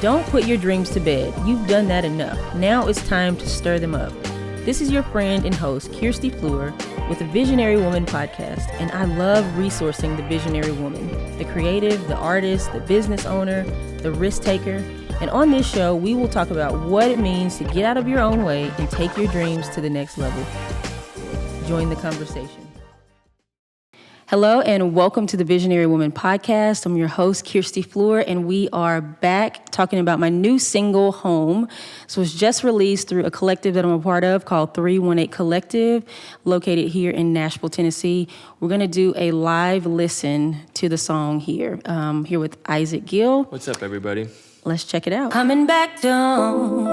Don't put your dreams to bed. You've done that enough. Now it's time to stir them up. This is your friend and host, Kirsty Fleur, with the Visionary Woman podcast, and I love resourcing the visionary woman, the creative, the artist, the business owner, the risk taker. And on this show, we will talk about what it means to get out of your own way and take your dreams to the next level. Join the conversation. Hello and welcome to the Visionary Woman podcast. I'm your host, Kirsty Fleur, and we are back talking about my new single, Home. So it's just released through a collective that I'm a part of called 318 Collective, located here in Nashville, Tennessee. We're going to do a live listen to the song here, here with Isaac Gill. What's up, everybody? Let's check it out. Coming back to home.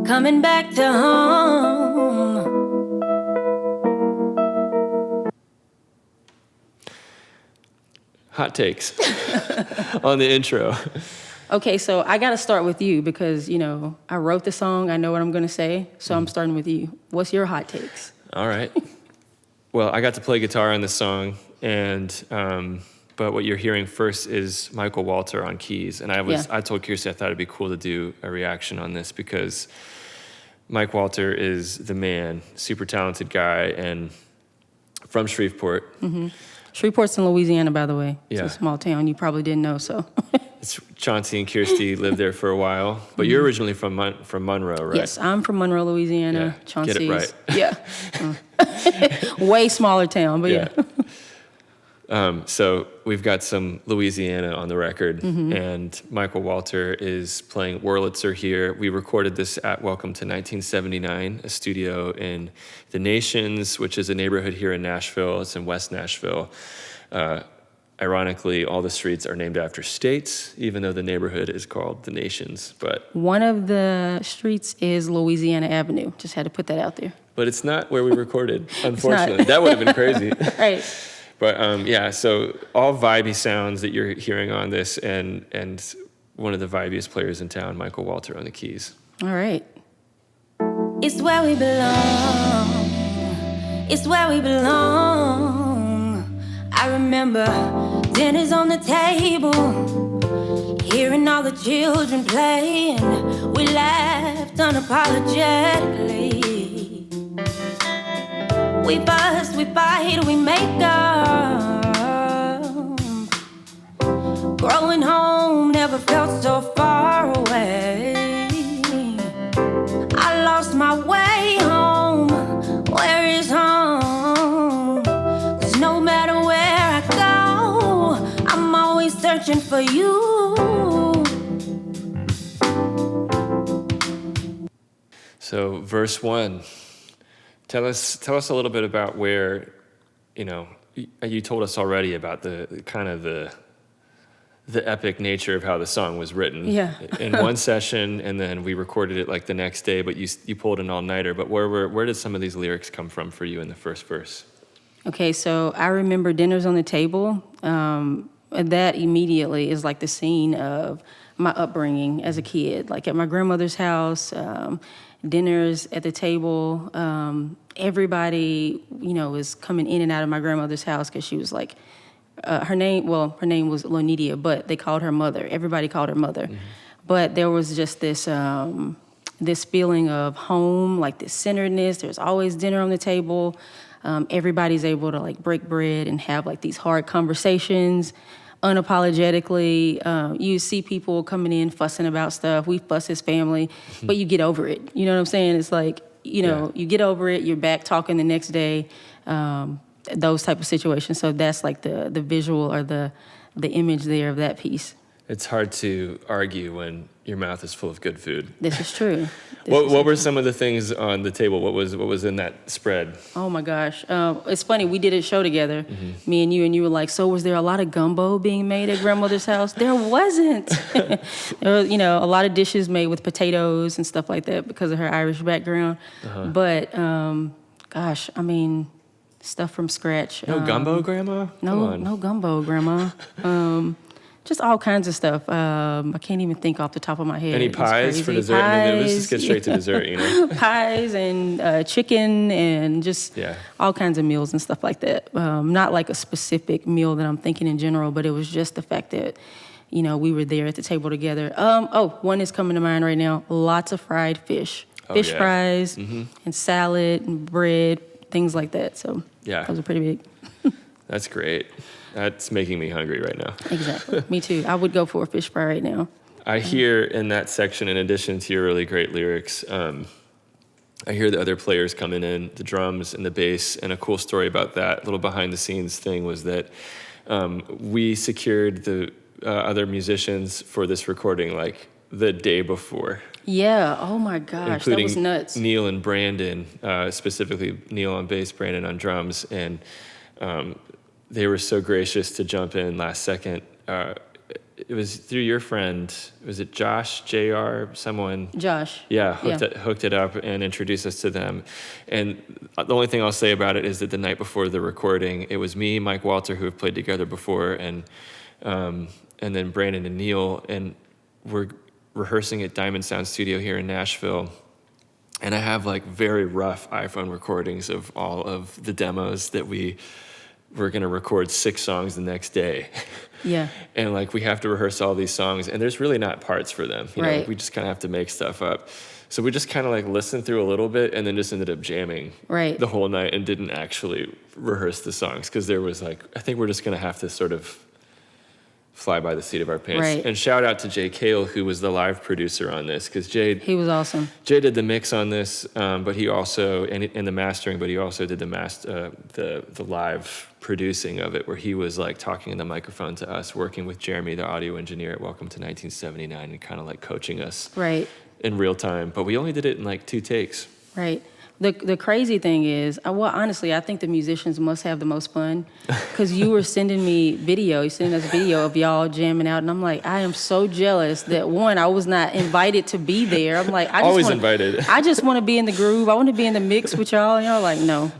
Coming back to home. Hot takes on the intro. Okay, so I got to start with you because, you know, I wrote the song. I know what I'm going to say, so I'm starting with you. What's your hot takes? All right. Well, I got to play guitar on this song, and but what you're hearing first is Michael Walter on keys. And I told Kirsty I thought it'd be cool to do a reaction on this because Mike Walter is the man, super talented guy, and from Shreveport. Mm-hmm. Shreveport's in Louisiana, by the way. Yeah. It's a small town. You probably didn't know, so. It's Chauncey and Kirsty lived there for a while, but you're originally from Monroe, right? Yes, I'm from Monroe, Louisiana. Yeah. Chauncey's. Get it right. Way smaller town, but yeah. So we've got some Louisiana on the record, and Michael Walter is playing Wurlitzer here. We recorded this at Welcome to 1979, a studio in the Nations, which is a neighborhood here in Nashville. It's in West Nashville. Ironically, all the streets are named after states, even though the neighborhood is called the Nations. But one of the streets is Louisiana Avenue. Just had to put that out there. But it's not where we recorded, unfortunately. That would have been crazy. Right. But so all vibey sounds that you're hearing on this, and one of the vibiest players in town, Michael Walter, on the keys. All right. It's where we belong. It's where we belong. I remember dinners on the table, hearing all the children playing. We laughed unapologetically. We fuss, we fight, we make up. Growing home never felt so far away. I lost my way home. Where is home? 'Cause no matter where I go, I'm always searching for you. So verse 1. Tell us a little bit about where, you told us already about the epic nature of how the song was written. Yeah. In one session, and then we recorded it like the next day, but you pulled an all-nighter. But where did some of these lyrics come from for you in the first verse? Okay, so I remember dinners on the table. That immediately is like the scene of my upbringing as a kid, like at my grandmother's house, dinners at the table. Everybody, was coming in and out of my grandmother's house because she was like, her name was Lonidia, but they called her mother. Everybody called her mother. Mm-hmm. But there was just this feeling of home, like this centeredness. There's always dinner on the table. Everybody's able to like break bread and have like these hard conversations unapologetically. You see people coming in fussing about stuff. We fuss as family, but you get over it. You know what I'm saying? It's like, you get over it. You're back talking the next day. Those type of situations. So that's like the visual or the image there of that piece. It's hard to argue when your mouth is full of good food. This is true. What were some of the things on the table? What was in that spread? Oh my gosh. It's funny, we did a show together, me and you were like, so was there a lot of gumbo being made at grandmother's house? There wasn't. There was, a lot of dishes made with potatoes and stuff like that because of her Irish background. Uh-huh. But stuff from scratch. No gumbo, Grandma? No gumbo, Grandma. just all kinds of stuff. I can't even think off the top of my head. Any It's pies for crazy. dessert? I mean, let's Pies, just get straight to dessert, you know? pies and chicken and just all kinds of meals and stuff like that. Not like a specific meal that I'm thinking in general, but it was just the fact that, you know, we were there at the table together. One is coming to mind right now. Lots of fried fish. Fish fries and salad and bread, things like that. So those are pretty big. That's great. That's making me hungry right now. Exactly. Me too. I would go for a fish fry right now. I hear in that section, in addition to your really great lyrics, I hear the other players coming in, the drums and the bass. And a cool story about that little behind the scenes thing was that we secured the other musicians for this recording like the day before. Yeah. Oh my gosh, that was nuts. Neil and Brandon, specifically Neil on bass, Brandon on drums, and they were so gracious to jump in last second. It was through your friend. Was it Josh, JR, someone? Josh. Yeah, hooked it up and introduced us to them. And the only thing I'll say about it is that the night before the recording, it was me, Mike Walter, who have played together before, and then Brandon and Neil, and we're rehearsing at Diamond Sound Studio here in Nashville. And I have like very rough iPhone recordings of all of the demos that we're going to record 6 songs the next day. Yeah. And like we have to rehearse all these songs, and there's really not parts for them. You know, we just kind of have to make stuff up. So we just kind of like listened through a little bit and then just ended up jamming the whole night and didn't actually rehearse the songs because there was like, I think we're just going to have to sort of fly by the seat of our pants. Right. And shout out to Jay Cale, who was the live producer on this, because he was awesome. Jay did the mix on this, but he also and the mastering, but he also did the live producing of it, where he was like talking in the microphone to us, working with Jeremy, the audio engineer at Welcome to 1979, and kind of like coaching us in real time. But we only did it in like 2 takes. Right. The crazy thing is, honestly, I think the musicians must have the most fun because you were sending me video. You sending us video of y'all jamming out, and I'm like, I am so jealous that one, I was not invited to be there. I'm like, invited. I just want to be in the groove. I want to be in the mix with y'all, and y'all like, no.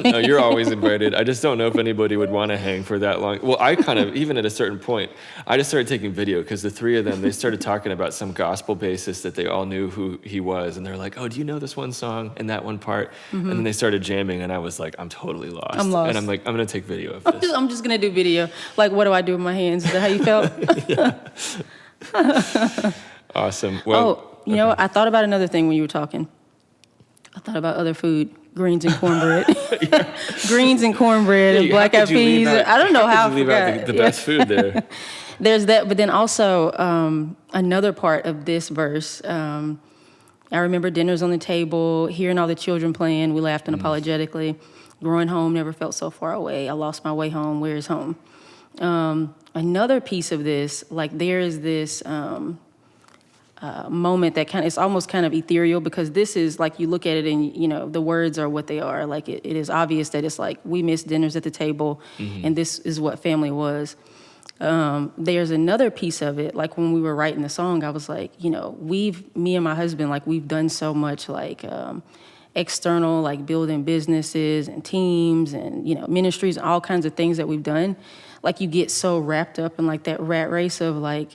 No, you're always invited. I just don't know if anybody would want to hang for that long. Well, I kind of, even at a certain point, I just started taking video because the 3 of them, they started talking about some gospel bassist that they all knew who he was. And they're like, oh, do you know this one song and that one part? And then they started jamming, and I was like, I'm totally lost. I'm lost. And I'm like, I'm going to take video of this. I'm just going to do video. Like, what do I do with my hands? Is that how you felt? Awesome. Well, you know, I thought about another thing when you were talking. I thought about other food. Greens and cornbread. Greens and cornbread and black eyed peas. I don't know how I forgot. The best food there. There's that, but then also another part of this verse. I remember dinners on the table, hearing all the children playing. We laughed unapologetically. Growing home never felt so far away. I lost my way home. Where is home? Another piece of this, like there is this moment that it's almost kind of ethereal, because this is like, you look at it and, you know, the words are what they are. Like it is obvious that it's like, we miss dinners at the table, and this is what family was. There's another piece of it, like when we were writing the song, I was like, you know, me and my husband, like we've done so much like external, like building businesses and teams and, you know, ministries, all kinds of things that we've done. Like you get so wrapped up in like that rat race of like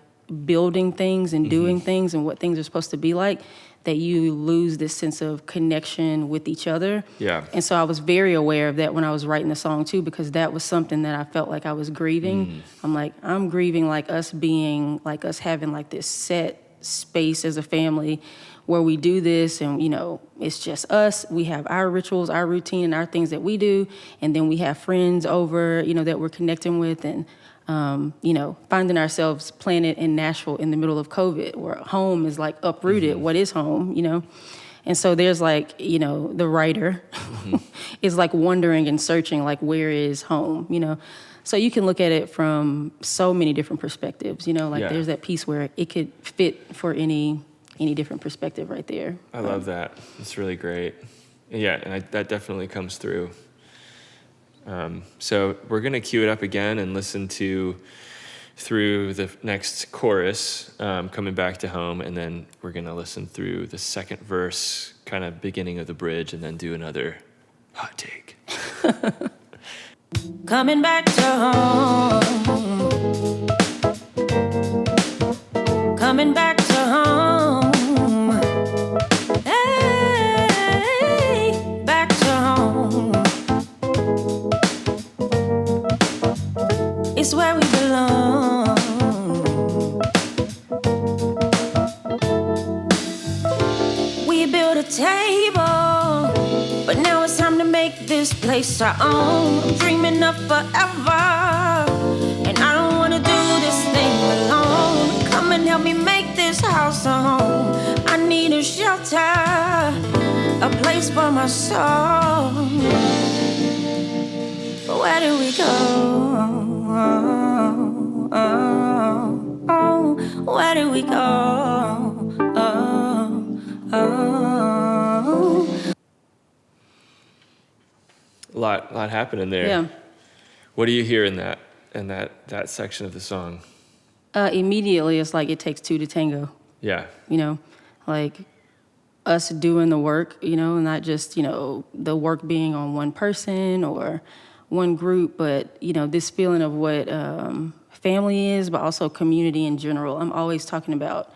building things and doing things and what things are supposed to be like, that you lose this sense of connection with each other. Yeah. And so I was very aware of that when I was writing the song too, because that was something that I felt like I was grieving. I'm grieving like us having like this set space as a family where we do this, and you know, it's just us. We have our rituals, our routine, and our things that we do, and then we have friends over, you know, that we're connecting with, and you know, finding ourselves planted in Nashville in the middle of COVID, where home is like uprooted. What is home, you know? And so there's like, you know, the writer is like wondering and searching, like, where is home, you know? So you can look at it from so many different perspectives, you know, like there's that piece where it could fit for any different perspective right there. I love that. It's really great. Yeah, and that definitely comes through. So we're going to cue it up again and listen through the next chorus, coming back to home, and then we're going to listen through the second verse, kind of beginning of the bridge, and then do another hot take. Coming back to home. coming back to home. Hey, back to home. It's where we belong. We built a table, but now it's time to make this place our own. I'm dreaming of forever, and I don't wanna do this thing alone. Come and help me make this house a home. I need a shelter, a place for my soul. But where do we go? Where do we go? A lot happening there. Yeah. What do you hear in that section of the song? Immediately, it's like it takes two to tango. Yeah. You know, like us doing the work, you know, not just, you know, the work being on one person or one group, but, you know, this feeling of what family is, but also community in general. I'm always talking about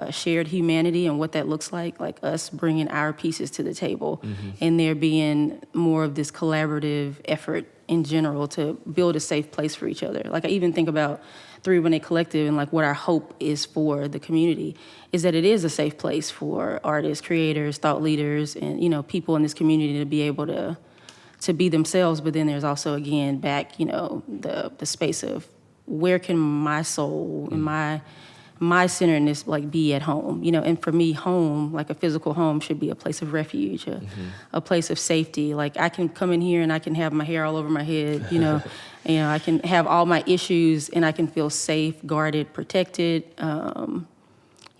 shared humanity and what that looks like us bringing our pieces to the table, and there being more of this collaborative effort in general to build a safe place for each other. Like I even think about 318 Collective and like what our hope is for the community is that it is a safe place for artists, creators, thought leaders, and, you know, people in this community to be able to be themselves. But then there's also, again, back, you know, the space of where can my soul and my centeredness like be at home, you know. And for me, home, like a physical home, should be a place of refuge, a place of safety. Like I can come in here and I can have my hair all over my head, you know. You know, I can have all my issues and I can feel safe, guarded, protected.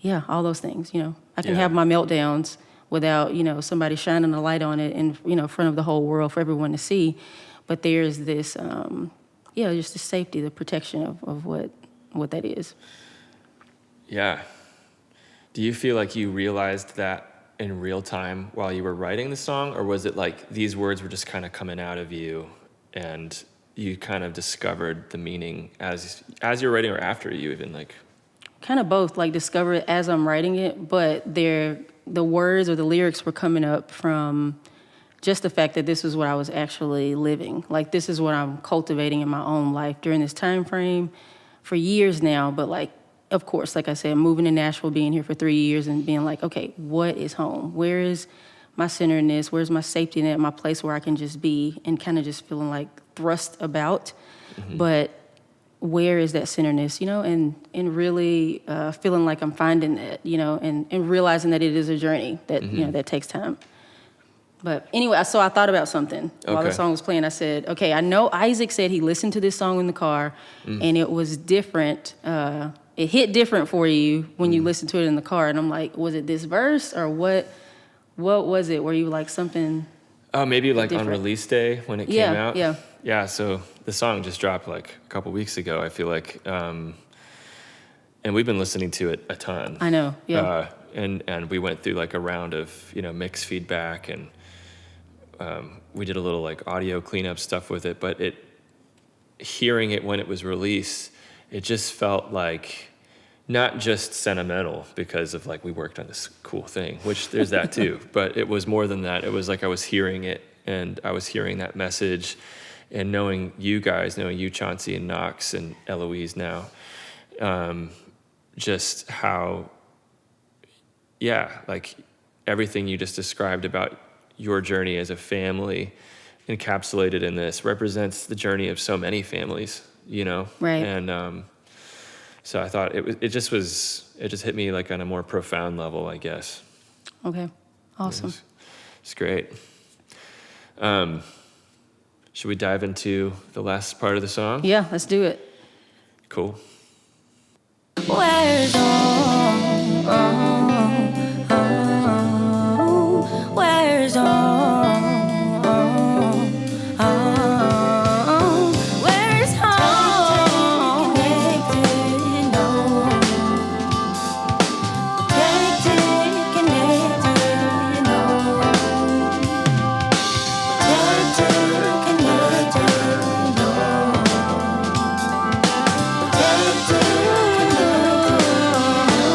Yeah, all those things, you know. I can have my meltdowns without, you know, somebody shining a light on it in, you know, front of the whole world for everyone to see. But there's this, just the safety, the protection of what that is. Yeah. Do you feel like you realized that in real time while you were writing the song, or was it like these words were just kind of coming out of you and you kind of discovered the meaning as you're writing, or after you even like? Kind of both, like discover it as I'm writing it, but the words or the lyrics were coming up from just the fact that this is what I was actually living. Like this is what I'm cultivating in my own life during this time frame for years now. But like, of course, like I said, moving to Nashville, being here for 3 years and being like, okay, what is home? Where is my centeredness? Where's my safety net, my place where I can just be, and kind of just feeling like thrust about. But where is that centeredness, you know, and really feeling like I'm finding that, you know, and realizing that it is a journey that, you know, that takes time. But anyway, so I thought about something while the song was playing. I said, okay, I know Isaac said he listened to this song in the car and it was different. It hit different for you when you listened to it in the car. And I'm like, was it this verse or what was it? Were you like something? Oh, maybe like different? On release day when it came out. Yeah. So the song just dropped like a couple weeks ago, I feel like. And we've been listening to it a ton. I know. Yeah. And we went through like a round of, you know, mixed feedback, and we did a little like audio cleanup stuff with it, but hearing it when it was released, it just felt like not just sentimental because of like we worked on this cool thing, which there's that too, but it was more than that. It was like I was hearing it and I was hearing that message, and knowing you guys, knowing you, Chauncey and Knox and Eloise now, just how, like everything you just described about your journey as a family encapsulated in this represents the journey of so many families, you know? Right. And so I thought it just hit me like on a more profound level, I guess. Okay. Awesome. It's great. Should we dive into the last part of the song? Yeah, let's do it. Cool. Where's home? Where's home? Where's home? Connected, no. Protected, connected, no. Protected, connected, no. Protected, connected.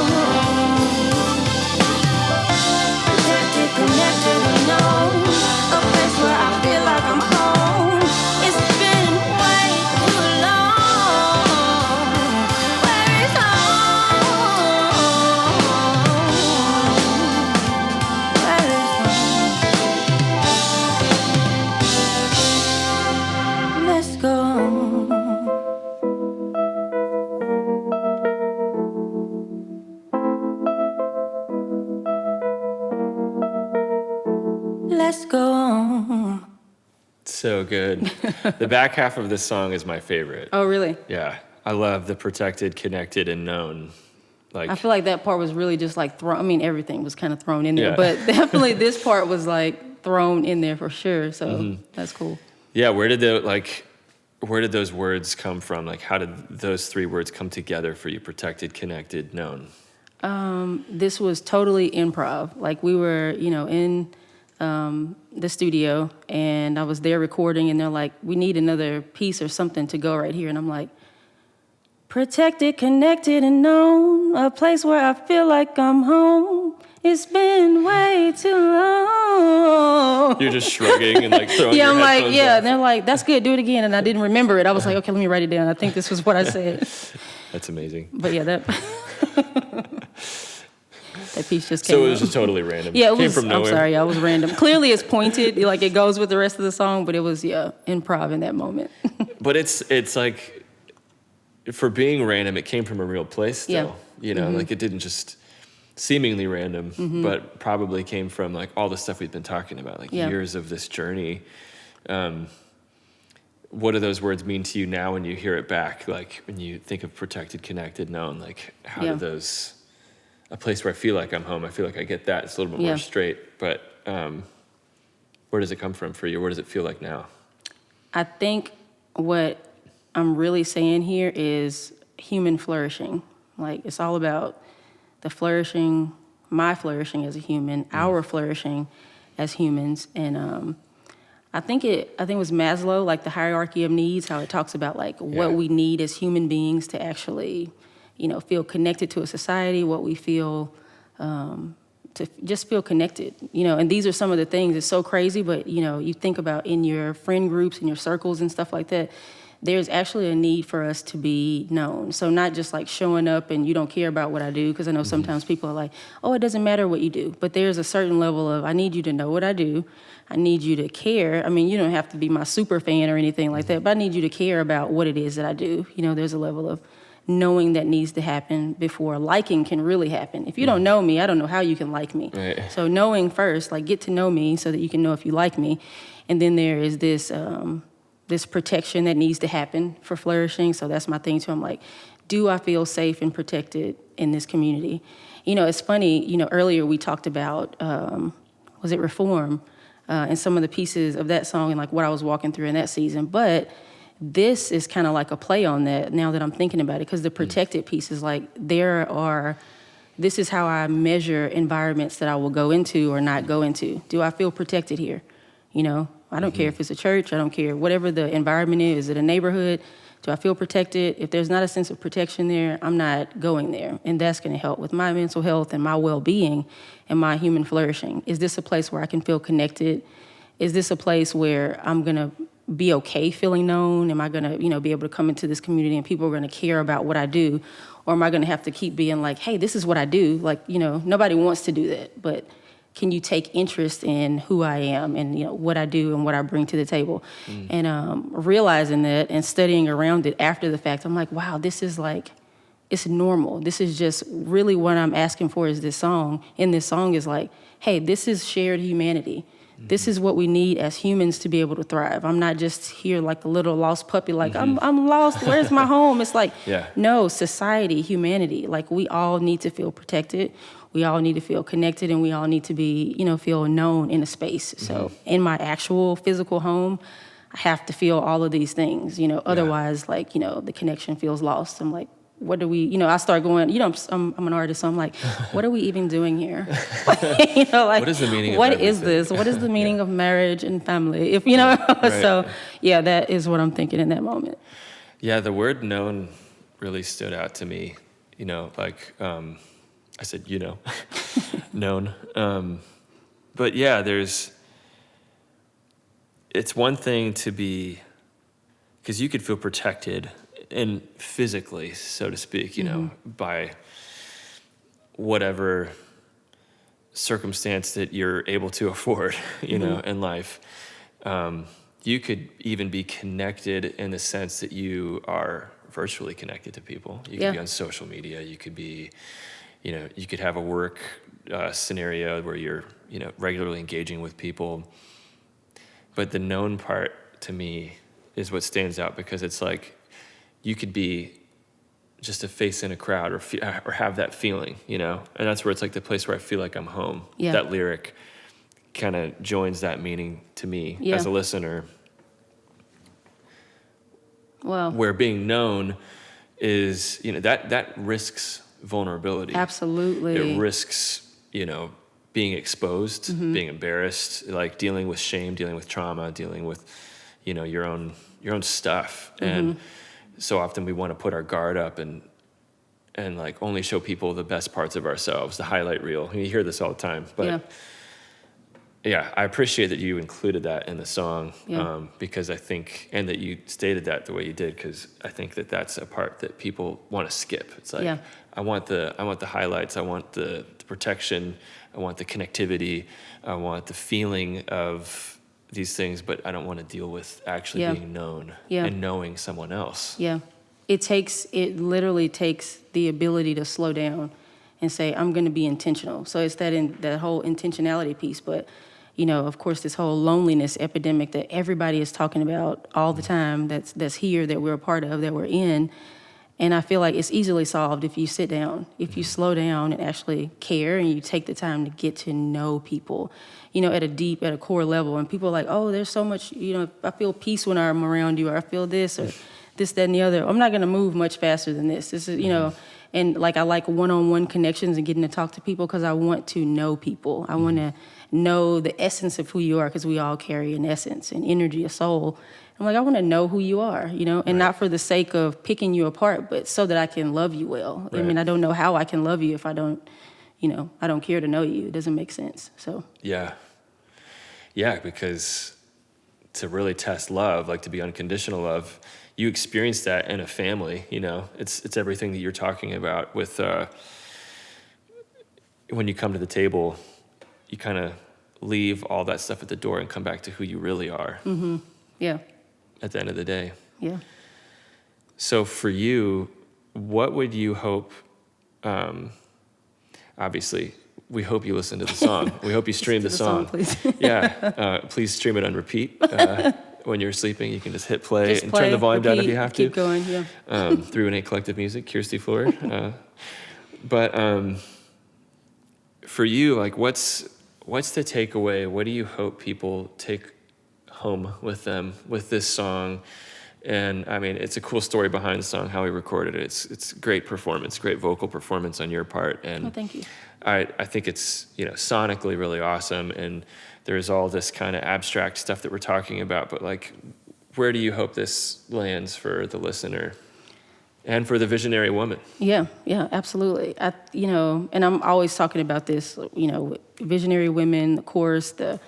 so good. The back half of this song is my favorite. Oh, really? Yeah. I love the protected, connected, and known. Like, I feel like that part was really just like thrown. I mean, everything was kind of thrown in there, Yeah. but definitely this part was like thrown in there for sure. So that's cool. yeah, where did those words come from? Like, how did those three words come together for you? Protected, connected, known. This was totally improv. Like we were, in the studio, and I was there recording, and they're like, "We need another piece or something to go right here," and I'm like, "Protected, connected, and known, a place where I feel like I'm home. It's been way too long." You're just shrugging and like throwing Yeah, your I'm like, headphones yeah. off. And they're like, "That's good, do it again." And I didn't remember it. I was like, okay, let me write it down. I think this was what I said. That's amazing. But yeah, that that piece just came So it was up. just totally random. Yeah, it Came was. from I'm nowhere. sorry, yeah, it was random. Clearly, it's pointed, like it goes with the rest of the song, but it was improv in that moment. But it's like, for being random, it came from a real place still. Yeah. Like it didn't just seemingly random, but probably came from like all the stuff we've been talking about, like Yeah. years of this journey. What do those words mean to you now when you hear it back? Like when you think of protected, connected, known, like how Yeah. do those, a place where I feel like I'm home, I feel like I get that. It's a little bit more Yeah. straight, but where does it come from for you? Where does it feel like now? I think what I'm really saying here is human flourishing. Like it's all about the flourishing, my flourishing as a human, our flourishing as humans, and I think it was Maslow, like the hierarchy of needs, how it talks about like what we need as human beings to actually, feel connected to a society, what we feel to just feel connected, and these are some of the things. It's so crazy, but you think about in your friend groups, in your circles and stuff like that, there's actually a need for us to be known. So not just like showing up and you don't care about what I do, because I know sometimes people are like, oh, it doesn't matter what you do. But there's a certain level of, I need you to know what I do. I need you to care. I mean, you don't have to be my super fan or anything like that, but I need you to care about what it is that I do. There's a level of knowing that needs to happen before liking can really happen. If you don't know me, I don't know how you can like me. Right. So knowing first, like get to know me so that you can know if you like me. And then there is this this protection that needs to happen for flourishing. So that's my thing too. I'm like, do I feel safe and protected in this community? It's funny, earlier we talked about, was it Reform? And some of the pieces of that song and like what I was walking through in that season. But this is kind of like a play on that now that I'm thinking about it, because the protected piece is like, this is how I measure environments that I will go into or not go into. Do I feel protected here? I don't care if it's a church. I don't care whatever the environment is. Is it a neighborhood? Do I feel protected? If there's not a sense of protection there, I'm not going there. And that's going to help with my mental health and my well-being and my human flourishing. Is this a place where I can feel connected? Is this a place where I'm going to be okay feeling known? Am I going to, be able to come into this community and people are going to care about what I do? Or am I going to have to keep being like, hey, this is what I do? Like, nobody wants to do that. But can you take interest in who I am and what I do and what I bring to the table? And realizing that and studying around it after the fact, I'm like, wow, this is like, it's normal. This is just really what I'm asking for is this song. And this song is like, hey, this is shared humanity. This is what we need as humans to be able to thrive. I'm not just here like a little lost puppy, like I'm lost. Where's my home? It's like, no, society, humanity. Like we all need to feel protected. We all need to feel connected, and we all need to be, feel known in a space. So in my actual physical home, I have to feel all of these things, otherwise like, the connection feels lost. I'm like, what do we, I start going, I'm an artist, so I'm like, what are we even doing here? Like, what is the meaning of what is everything? this? What is the meaning of marriage and family? If, Right. So yeah, that is what I'm thinking in that moment. Yeah, the word known really stood out to me, I said, known. But yeah, it's one thing to be, because you could feel protected and physically, so to speak, by whatever circumstance that you're able to afford, in life. You could even be connected in the sense that you are virtually connected to people. You could be on social media. You could be, you could have a work scenario where you're, regularly engaging with people. But the known part to me is what stands out, because it's like you could be just a face in a crowd, or have that feeling, you know? And that's where it's like the place where I feel like I'm home. Yeah. That lyric kind of joins that meaning to me as a listener. Well, where being known is, you know, that risks vulnerability. Absolutely. It risks, you know, being exposed, being embarrassed, like dealing with shame, dealing with trauma, dealing with, you know, your own stuff. And so often we want to put our guard up and like only show people the best parts of ourselves, the highlight reel. You hear this all the time, but yeah, I appreciate that you included that in the song, because I think, and that you stated that the way you did, because I think that that's a part that people want to skip. It's like, I want the highlights, I want the protection, I want the connectivity, I want the feeling of these things, but I don't want to deal with actually being known and knowing someone else. Yeah, it literally takes the ability to slow down and say, I'm going to be intentional. So it's that whole intentionality piece, but you know, of course, this whole loneliness epidemic that everybody is talking about all the time, that's here, that we're a part of, that we're in. And I feel like it's easily solved if you sit down, if you slow down and actually care, and you take the time to get to know people, you know, at a core level. And people are like, oh, there's so much, you know, I feel peace when I'm around you, or I feel this, or this, that, and the other. I'm not going to move much faster than this. This is, you know, and like I like one-on-one connections and getting to talk to people, because I want to know people. I want to know the essence of who you are, because we all carry an essence, an energy, a soul. I'm like, I want to know who you are, you know, and not for the sake of picking you apart, but so that I can love you well. I mean, I don't know how I can love you if I don't, you know, I don't care to know you. It doesn't make sense. So yeah, because to really test love, like to be unconditional love, you experience that in a family. You know, it's everything that you're talking about with when you come to the table. You kind of leave all that stuff at the door and come back to who you really are. Yeah. At the end of the day. Yeah. So for you, what would you hope, obviously, we hope you listen to the song. We hope you stream the song. Please. Please stream it on repeat. When you're sleeping, you can just hit play and turn the volume down if you have to. Keep going, 318 Collective Music, Kirsty Fuller. But for you, like, what's the takeaway? What do you hope people take home with them with this song? And I mean, it's a cool story behind the song, how we recorded it. It's great performance, great vocal performance on your part. And thank you. I think it's, you know, sonically really awesome. And there's all this kind of abstract stuff that we're talking about, but like, where do you hope this lands for the listener and for the visionary woman? Yeah, absolutely. You know, and I'm always talking about this, you know, visionary women, the course, the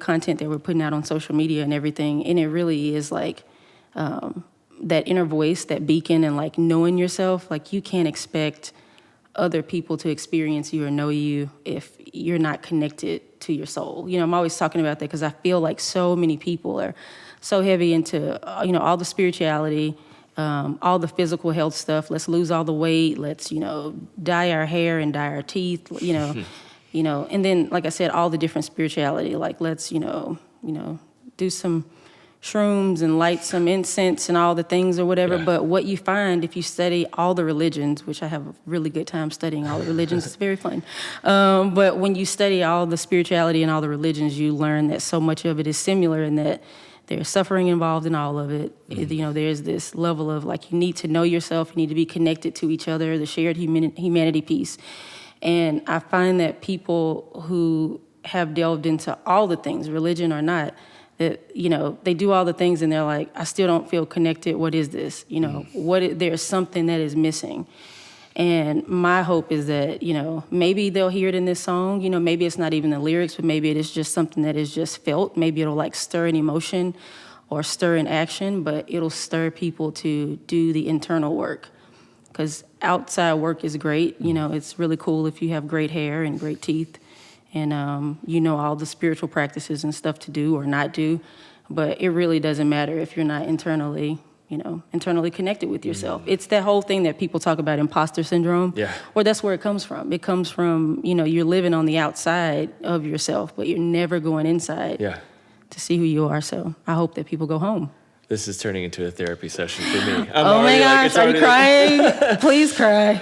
content that we're putting out on social media and everything. And it really is like that inner voice, that beacon, and like knowing yourself. Like, you can't expect other people to experience you or know you if you're not connected to your soul. You know, I'm always talking about that because I feel like so many people are so heavy into, you know, all the spirituality, all the physical health stuff. Let's lose all the weight. Let's, you know, dye our hair and dye our teeth, you know, you know, and then, like I said, all the different spirituality, like let's, you know, do some shrooms and light some incense and all the things or whatever. Yeah. But what you find if you study all the religions, which I have a really good time studying all the religions, it's very fun. But when you study all the spirituality and all the religions, you learn that so much of it is similar, and that there's suffering involved in all of it. Mm-hmm. You know, there's this level of like, you need to know yourself, you need to be connected to each other, the shared humanity piece. And I find that people who have delved into all the things, religion or not, that, you know, they do all the things and they're like, I still don't feel connected. What is this? You know, there's something that is missing. And my hope is that, you know, maybe they'll hear it in this song. You know, maybe it's not even the lyrics, but maybe it is just something that is just felt. Maybe it'll like stir an emotion or stir an action, but it'll stir people to do the internal work. Because outside work is great. You know, it's really cool if you have great hair and great teeth and, you know, all the spiritual practices and stuff to do or not do. But it really doesn't matter if you're not internally connected with yourself. It's that whole thing that people talk about, imposter syndrome. Yeah. Or that's where it comes from. It comes from, you know, you're living on the outside of yourself, but you're never going inside to see who you are. So I hope that people go home. This is turning into a therapy session for me. Oh my gosh, are you crying? Please cry.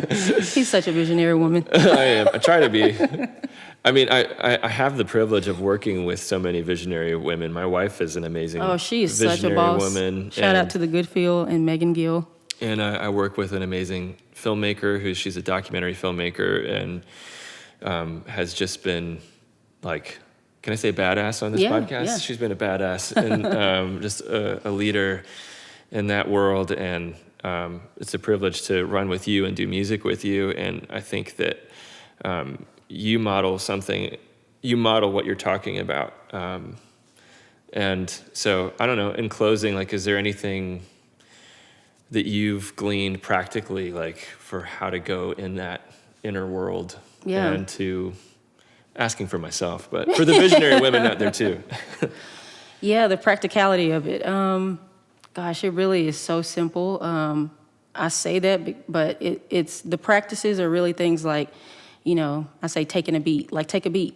He's such a visionary woman. I am. I try to be. I mean, I have the privilege of working with so many visionary women. My wife is an amazing she is visionary such a boss. woman. Shout out to the Goodfield and Megan Gill. And I work with an amazing filmmaker she's a documentary filmmaker and has just been like, can I say badass on this podcast? Yeah. She's been a badass and just a leader in that world. And it's a privilege to run with you and do music with you. And I think that you model what you're talking about. And so, I don't know, in closing, like, is there anything that you've gleaned practically, like, for how to go in that inner world? Yeah. And to asking for myself, but for the visionary women out there too. Yeah, the practicality of it. Gosh, it really is so simple. I say that, but it's the practices are really things like, I say taking a beat, like take a beat,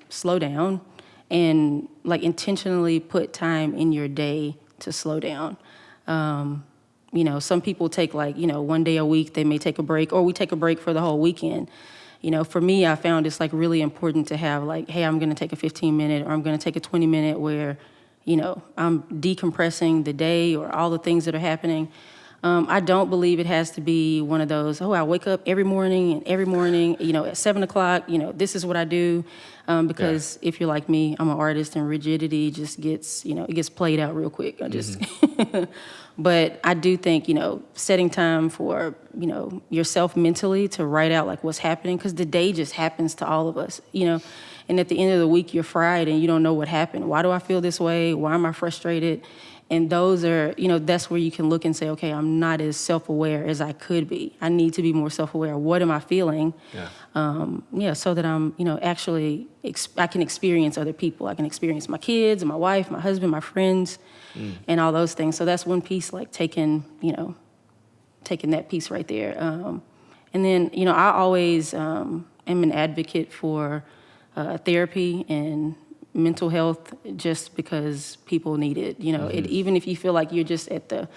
slow down and like intentionally put time in your day to slow down. Some people take like, one day a week, they may take a break, or we take a break for the whole weekend. For me, I found it's like really important to have like, hey, I'm going to take a 15-minute or I'm going to take a 20-minute where, I'm decompressing the day or all the things that are happening. I don't believe it has to be one of those, I wake up every morning, at 7:00, this is what I do. Because if you're like me, I'm an artist and rigidity just gets, it gets played out real quick. But I do think, setting time for, yourself mentally to write out like what's happening, because the day just happens to all of us, and at the end of the week, you're fried and you don't know what happened. Why do I feel this way? Why am I frustrated? And those are, that's where you can look and say, okay, I'm not as self-aware as I could be. I need to be more self-aware. What am I feeling? So that I'm, actually, I can experience other people. I can experience my kids, my wife, my husband, my friends, and all those things. So that's one piece, like taking that piece right there. And then, I always am an advocate for therapy and mental health, just because people need it. Even if you feel like you're just at the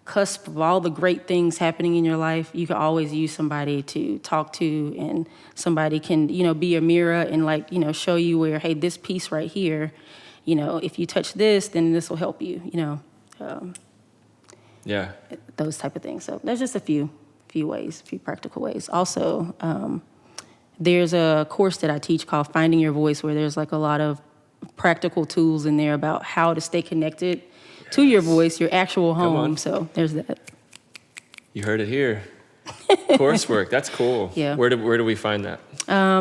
cusp of all the great things happening in your life, you can always use somebody to talk to, and somebody can, be a mirror and like, show you where, hey, this piece right here, if you touch this, then this will help you, those type of things. So there's just a few practical ways. Also, there's a course that I teach called Finding Your Voice, where there's like a lot of practical tools in there about how to stay connected to your voice, your actual home. So there's that. You heard it here. Coursework, that's cool. Yeah. Where do we find that?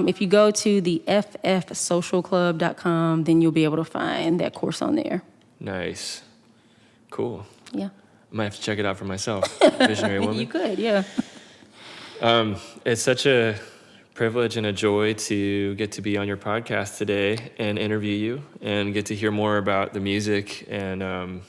If you go to the ffsocialclub.com, then you'll be able to find that course on there. Nice. Cool. Yeah. I might have to check it out for myself. Visionary woman. You could, yeah. It's such a privilege and a joy to get to be on your podcast today and interview you and get to hear more about the music. And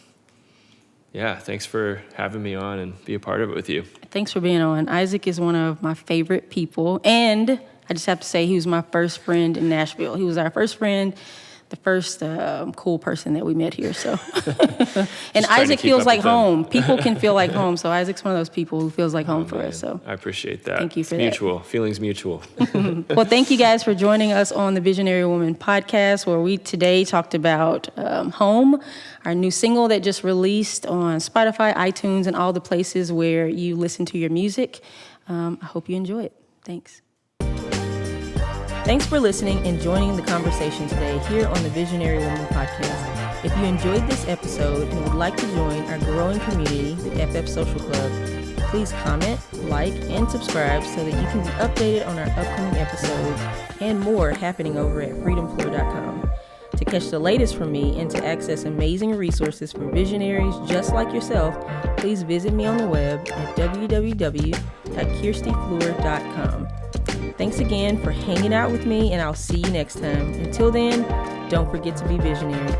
thanks for having me on and be a part of it with you. Thanks for being on. Isaac is one of my favorite people. And I just have to say, he was my first friend in Nashville. He was our first friend, the first cool person that we met here. So, and Isaac feels like home. People can feel like home. So Isaac's one of those people who feels like home for us. So I appreciate that. Thank you for that. Mutual. Feelings mutual. Well, thank you guys for joining us on the Visionary Woman podcast, where we today talked about Home, our new single that just released on Spotify, iTunes, and all the places where you listen to your music. I hope you enjoy it. Thanks. Thanks for listening and joining the conversation today here on the Visionary Woman podcast. If you enjoyed this episode and would like to join our growing community, the FF Social Club, please comment, like, and subscribe so that you can be updated on our upcoming episodes and more happening over at freedomfloor.com. To catch the latest from me and to access amazing resources for visionaries just like yourself, please visit me on the web at www.kirstyfloor.com. Thanks again for hanging out with me, and I'll see you next time. Until then, don't forget to be visionary.